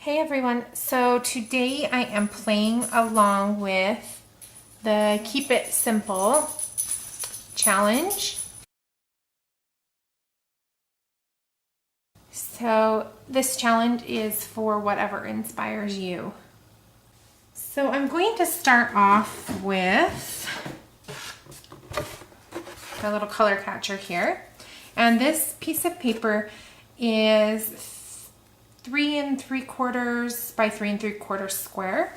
Hey everyone, so today I am playing along with the Keep It Simple challenge. So this challenge is for whatever inspires you. So I'm going to start off with a little color catcher here. And this piece of paper is 3 3/4 by 3 3/4 square.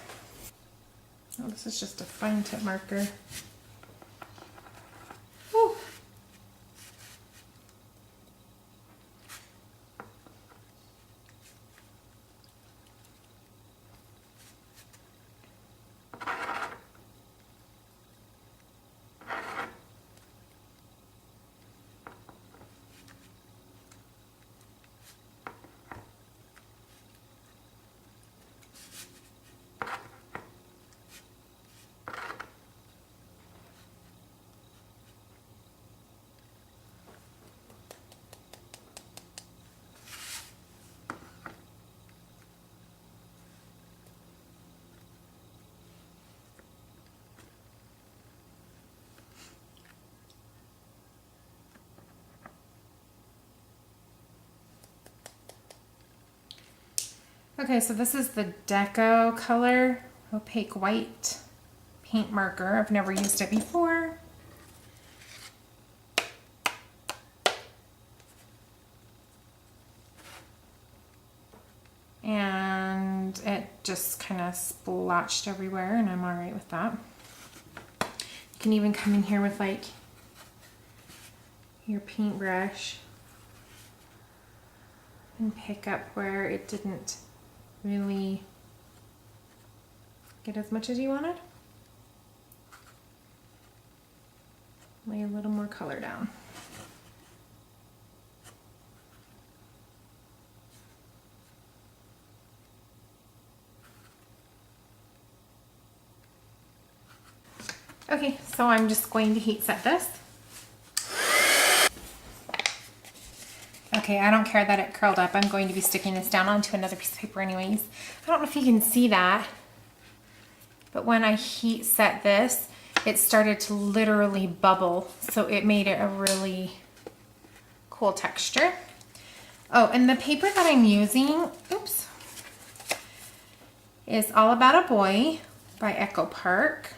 Oh, this is just a fine tip marker. Whew. Okay, so this is the Deco color opaque white paint marker. I've never used it before. And it just kind of splotched everywhere, and I'm all right with that. You can even come in here with like your paintbrush and pick up where it didn't really get as much as you wanted. Lay a little more color down. Okay, so I'm just going to heat set this. Okay, I don't care that it curled up. I'm going to be sticking this down onto another piece of paper anyways. I don't know if you can see that, but when I heat set this, it started to literally bubble. So it made it a really cool texture. Oh, and the paper that I'm using, oops, is All About a Boy by Echo Park.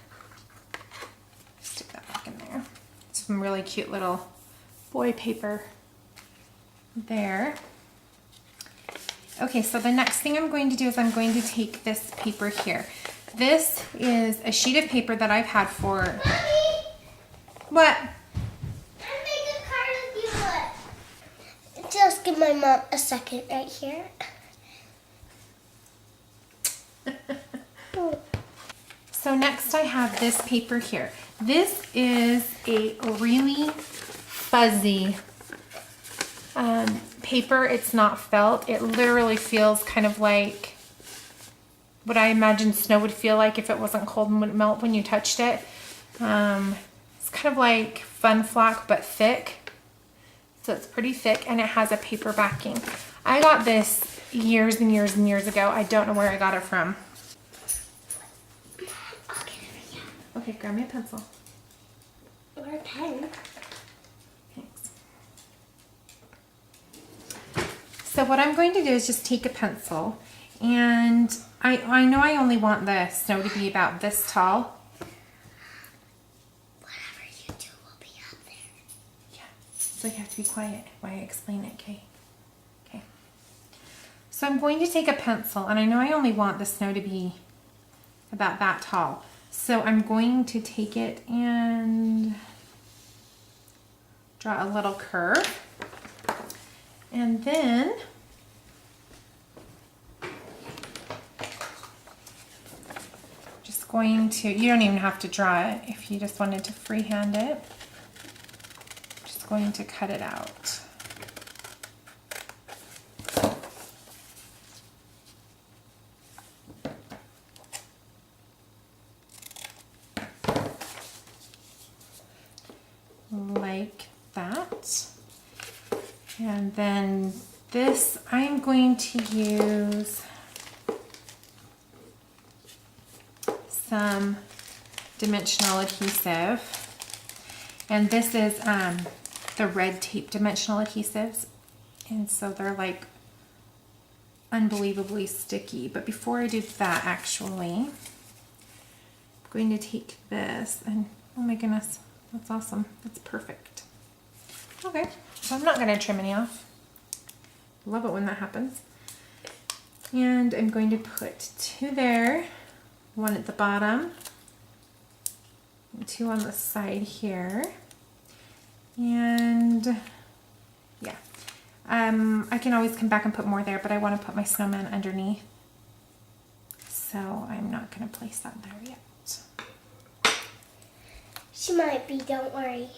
Stick that back in there. It's some really cute little boy paper there. Okay, so the next thing I'm going to do is I'm going to take this paper here. This is a sheet of paper that I've had for... Mommy! What? I'll make a card with you. Just give my mom a second right here. So next I have this paper here. This is a really fuzzy paper. It's not felt. It literally feels kind of like what I imagine snow would feel like if it wasn't cold and wouldn't melt when you touched it. It's kind of like Fun Flock but thick. So it's pretty thick and it has a paper backing. I got this years and years and years ago. I don't know where I got it from. Okay, grab me a pencil. Or a pen. Thanks. So what I'm going to do is just take a pencil, and I know I only want the snow to be about this tall. Whatever you do will be up there. Yeah, so you have to be quiet while I explain it, okay? Okay. So I'm going to take a pencil, and I know I only want the snow to be about that tall. So I'm going to take it and draw a little curve. And then just going to, you don't even have to draw it if you just wanted to freehand it. Just going to cut it out. Like that. And then this I'm going to use some dimensional adhesive. And this is the red tape dimensional adhesives. And so they're like unbelievably sticky. But before I do that, actually, I'm going to take this and, oh my goodness, that's awesome. That's perfect. Okay, so I'm not gonna trim any off. Love it when that happens. And I'm going to put 2 there, 1 at the bottom, and 2 on the side here. And yeah, I can always come back and put more there, but I want to put my snowman underneath. So I'm not going to place that there yet. She might be, don't worry.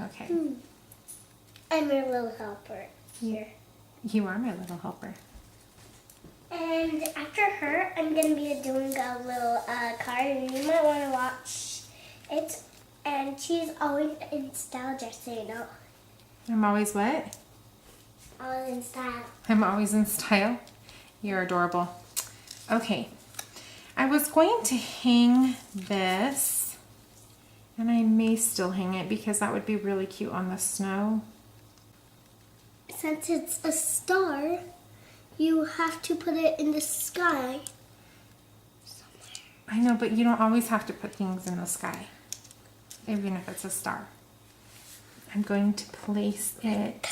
Okay. I'm your little helper here. You are my little helper. And after her, I'm going to be doing a little card, and you might want to watch it. And she's always in style, just so you know. I'm always what? Always in style. I'm always in style. You're adorable. Okay. I was going to hang this, and I may still hang it because that would be really cute on the snow. Since it's a star, you have to put it in the sky. I know, but you don't always have to put things in the sky, even if it's a star. I'm going to place it.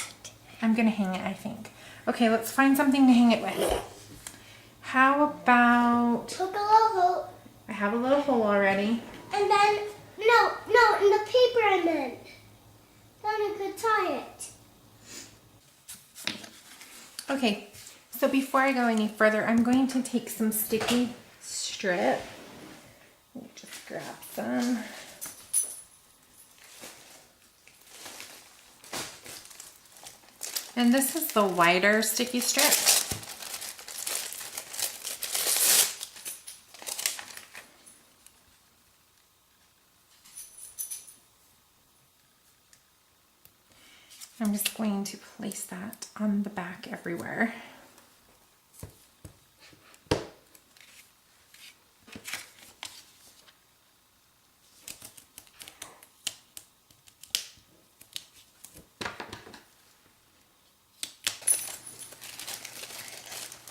I'm going to hang it, I think. Okay, let's find something to hang it with. How about... Poke a little hole. I have a little hole already. And then, no, in the paper I meant. Then you could tie it. Okay, so before I go any further, I'm going to take some sticky strip. Let me just grab some. And this is the wider sticky strip. I'm just going to place that on the back everywhere.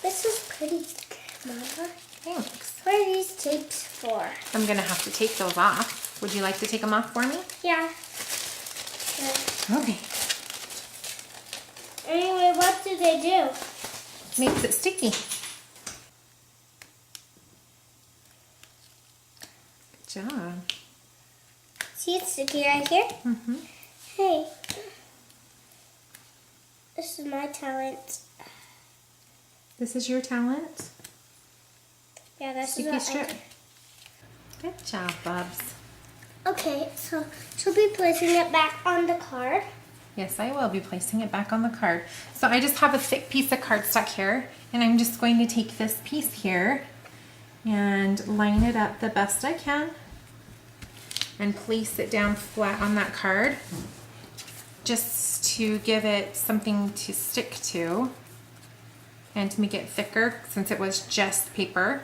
This is pretty, Mama. Thanks. What are these tapes for? I'm gonna have to take those off. Would you like to take them off for me? Yeah. Okay. Anyway, what do they do? Makes it sticky. Good job. See, it's sticky right here. Mm-hmm. Hey, this is my talent. This is your talent? Yeah, that's Sticky strip. Good job, Bubs. Okay, so she'll be placing it back on the card. Yes, I will be placing it back on the card. So I just have a thick piece of cardstock here, and I'm just going to take this piece here and line it up the best I can and place it down flat on that card just to give it something to stick to and to make it thicker since it was just paper.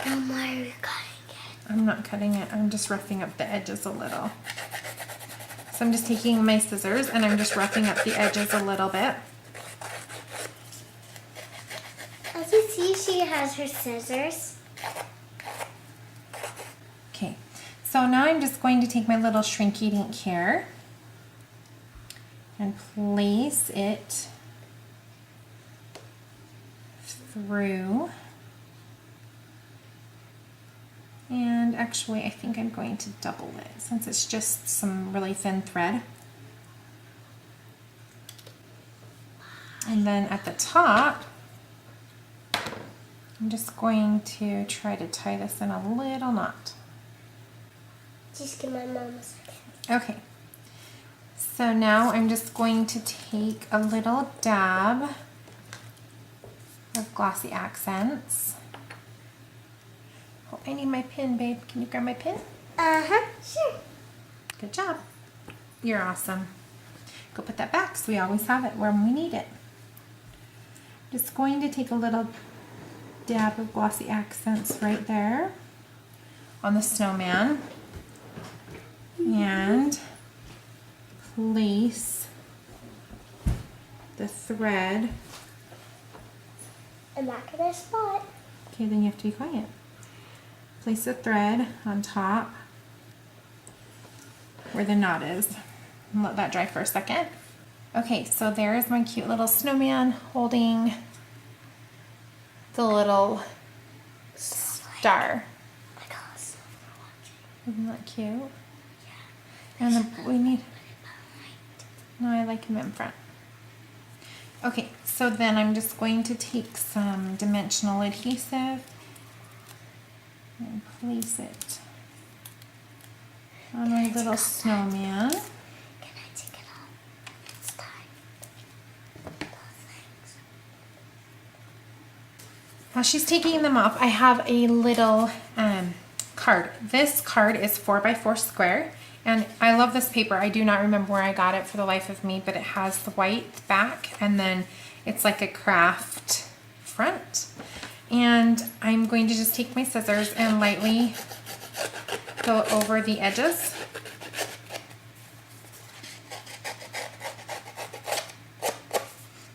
Mom, why are you cutting it? I'm not cutting it, I'm just roughing up the edges a little. So I'm just taking my scissors and I'm just roughing up the edges a little bit. As you see, she has her scissors. Okay, so now I'm just going to take my little Shrinky Dink here and place it through. And actually, I think I'm going to double it since it's just some really thin thread. And then at the top, I'm just going to try to tie this in a little knot. Just give my mom a second. Okay, so now I'm just going to take a little dab of Glossy Accents. Oh, I need my pin, babe. Can you grab my pin? Uh-huh, sure. Good job. You're awesome. go put that back so we always have it when we need it. Just going to take a little dab of Glossy Accents right there on the snowman and place the thread. I'm not gonna spot. Okay, then you have to be quiet. Place the thread on top where the knot is and let that dry for a second. Okay, so there's my cute little snowman holding the little star. I got a silver watch. Isn't that cute? And we need, no, I like him in front. Okay, so then I'm just going to take some dimensional adhesive and place it on my little snowman. Can I take it off? It's time. Oh, thanks. While she's taking them off, I have a little card. This card is 4x4 square, and I love this paper. I do not remember where I got it for the life of me, but it has the white back, and then it's like a craft front. And I'm going to just take my scissors and lightly go over the edges.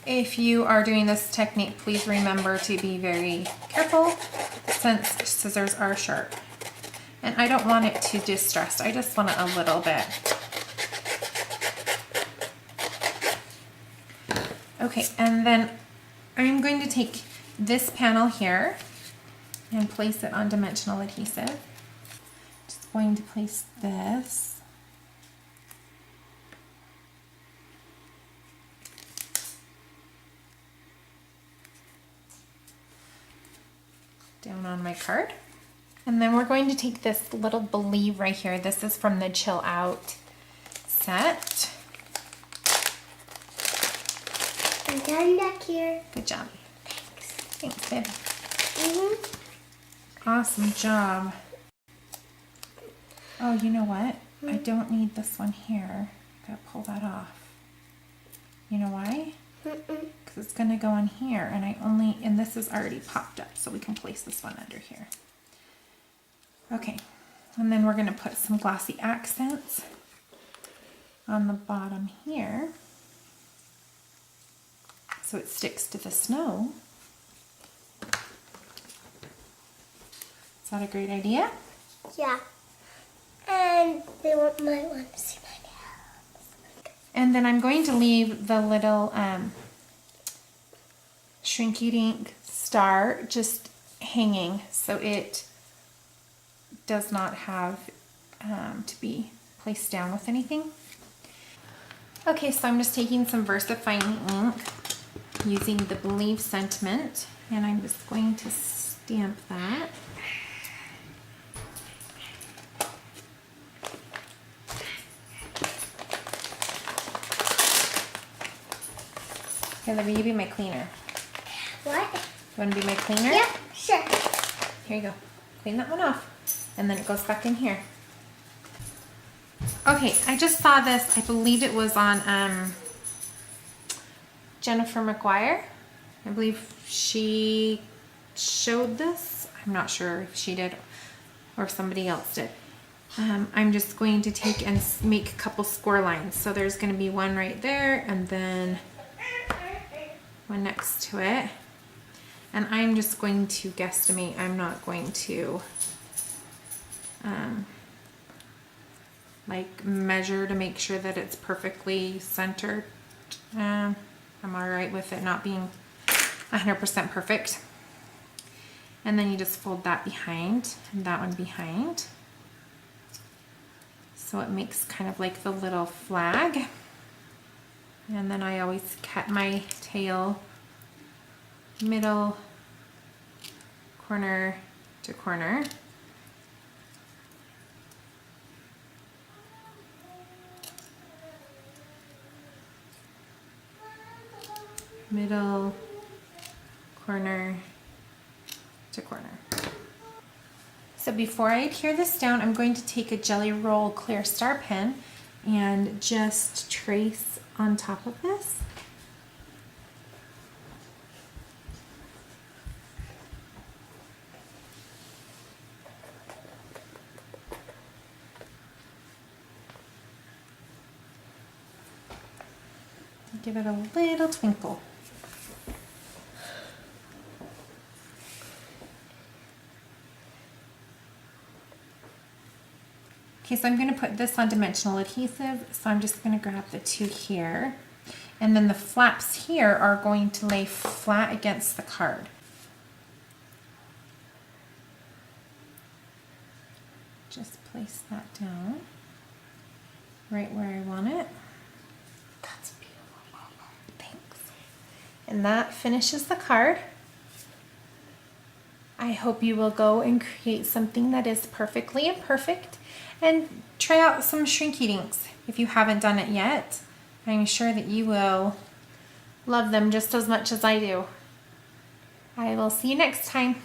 If you are doing this technique, please remember to be very careful since scissors are sharp. And I don't want it too distressed. I just want it a little bit. Okay, and then I'm going to take this panel here and place it on dimensional adhesive. Just going to place this. Down on my card. And then we're going to take this little Believe right here. This is from the Chill Out set. I'm done back here. Good job. Thanks, babe. Mm-hmm. Awesome job. Oh, you know what? I don't need this one here. Gotta pull that off. You know why? Because it's gonna go in here, and this is already popped up, so we can place this one under here. Okay, and then we're gonna put some Glossy Accents on the bottom here so it sticks to the snow. Is that a great idea? Yeah. And they might want to see my nails. And then I'm going to leave the little Shrinky Dink star just hanging so it does not have to be placed down with anything. Okay, so I'm just taking some VersaFine ink using the Believe sentiment, and I'm just going to stamp that. Here, let me be my cleaner. What? You want to be my cleaner? Yep, sure. Here you go. Clean that one off. And then it goes back in here. Okay, I just saw this. I believe it was on Jennifer McGuire. I believe she showed this. I'm not sure if she did or if somebody else did. I'm just going to take and make a couple score lines. So there's going to be one right there and then one next to it. And I'm just going to guesstimate. I'm not going to like measure to make sure that it's perfectly centered. I'm all right with it not being 100% perfect. And then you just fold that behind and that one behind. So it makes kind of like the little flag. And then I always cut my tail middle corner to corner. Middle corner to corner. So before I adhere this down, I'm going to take a Jelly Roll clear star pen and just trace on top of this. Give it a little twinkle. Okay, so I'm going to put this on dimensional adhesive, so I'm just going to grab the two here. And then the flaps here are going to lay flat against the card. Just place that down right where I want it. That's beautiful, Mama. Thanks. And that finishes the card. I hope you will go and create something that is perfectly imperfect and try out some Shrinky Dinks if you haven't done it yet. I'm sure that you will love them just as much as I do. I will see you next time.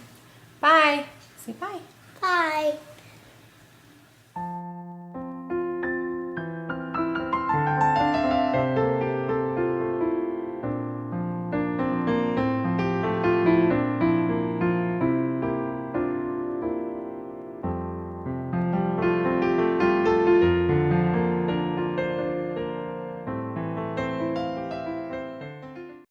Bye. Say bye. Bye.